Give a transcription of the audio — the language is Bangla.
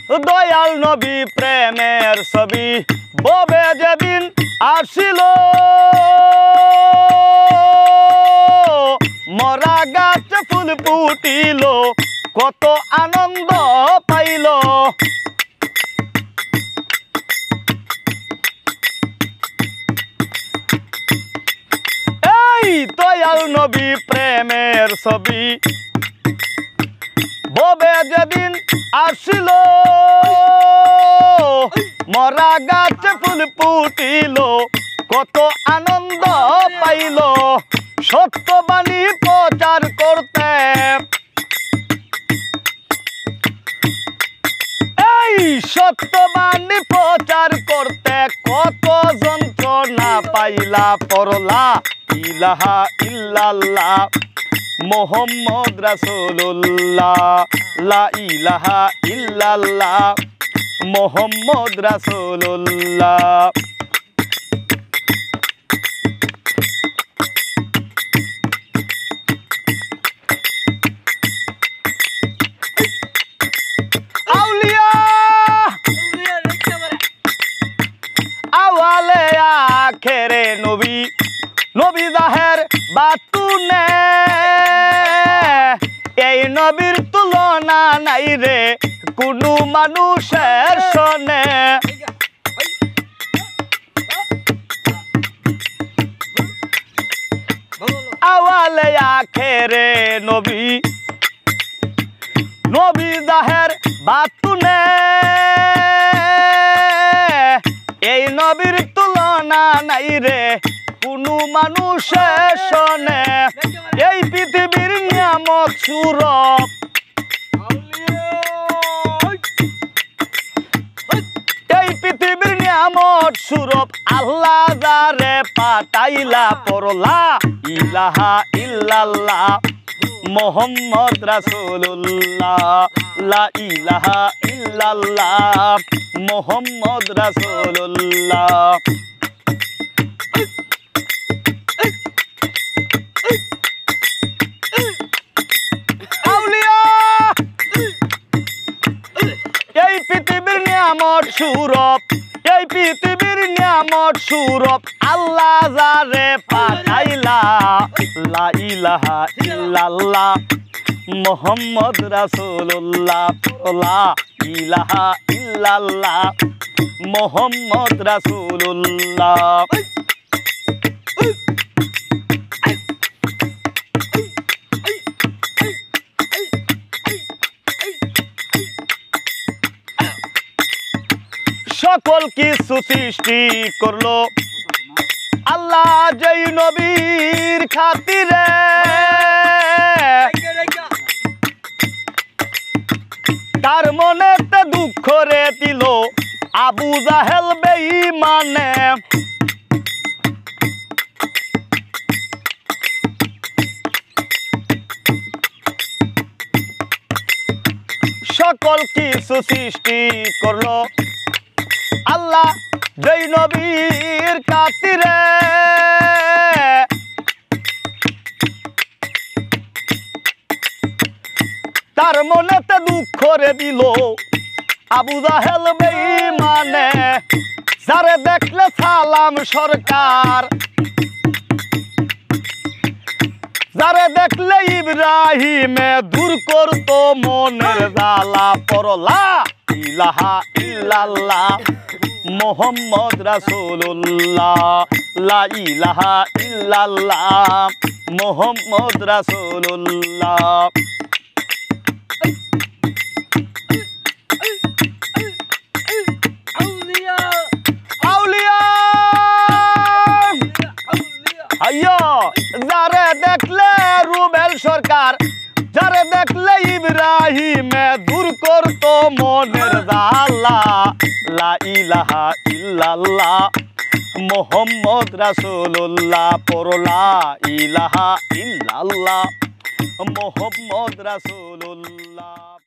দয়াল নবী প্রেমের ছবি ববে যেদিন আসিল মরা গাছে ফুল ফুটিল কত আনন্দ পাইল এই দয়াল নবী প্রেমের ছবি ববে যেদিন আসিল মরা গাছে ফুল ফুটিল কত আনন্দ পাইল সত্যবাণী প্রচার করতে এই সত্যবাণী প্রচার করতে কত যন্ত্রণা পাইলা পড়লা ইলাহা ইল্লাল্লাহ মোহাম্মদ রাসূলুল্লাহ লা ইলাহা ইল্লাল্লাহ মোহাম্মদ রাসূলুল্লাহ আউলিয়া আওয়ালে আখেরে নবী নবী জাহের বাতুনে এই নবীর তুলনা নাই রে কোনো মানুষের সনে আওয়ালে আখেরে নবী নবী জাহের বাতুনে এই নবীর তুলনা নাই রে কোনো মানুষের সনে এই পৃথিবীর নিয়ামত সুরব এই পৃথিবীর নিয়ামত সুরব আল্লাহ যারে পাঠাইলা পড়লা ইলাহা ইল্লাল্লাহ মোহাম্মদ রাসূলুল্লাহ লা ইলাহা ইল্লাল্লাহ মোহাম্মদ রাসূলুল্লাহ আউলিয়া এই পৃথিবীর নিয়ামত সুরব এই পৃথিবীর নিয়ামত সুরব আল্লাহ যারে পাঠাইলা লা ইলাহা ইল্লাল্লাহ মোহাম্মদ রাসূলুল্লাহ লা ইলাহা ইল্লাল্লাহ মোহাম্মদ রাসূলুল্লাহ সকল কিছু সৃষ্টি করলো আল্লাহ যেই নবীর খাতিরে তার মনেতে দুঃখ রে দিল আবু জাহেল বেঈমানে সকল কিছু সৃষ্টি করলো আল্লাহ যেই নবীর খাতিরে তার মনেতে দুঃখ রে দিল আবু জাহেল বেঈমানে যারে দেখলে সালাম সরকার যারে দেখলে ইব্রাহিমে দূর করতো মনের জ্বালা পড়লা ইলাহা ইল্লাল্লাহ মোহাম্মদ রাসূলুল্লাহ লা ইলাহা ইল্লাল্লাহ মোহাম্মদ রাসূলুল্লাহ আউলিয়া আইয়ো যারে দেখলে রুবেল সরকার যারে দেখলে ইব্রাহিমে দূর করতো মনের জ্বালা লা ইলাহা ইল্লাল্লাহ মোহাম্মদ রাসূলুল্লাহ পড়লা ইলাহা ইল্লাল্লাহ মোহাম্মদ রাসূলুল্লাহ।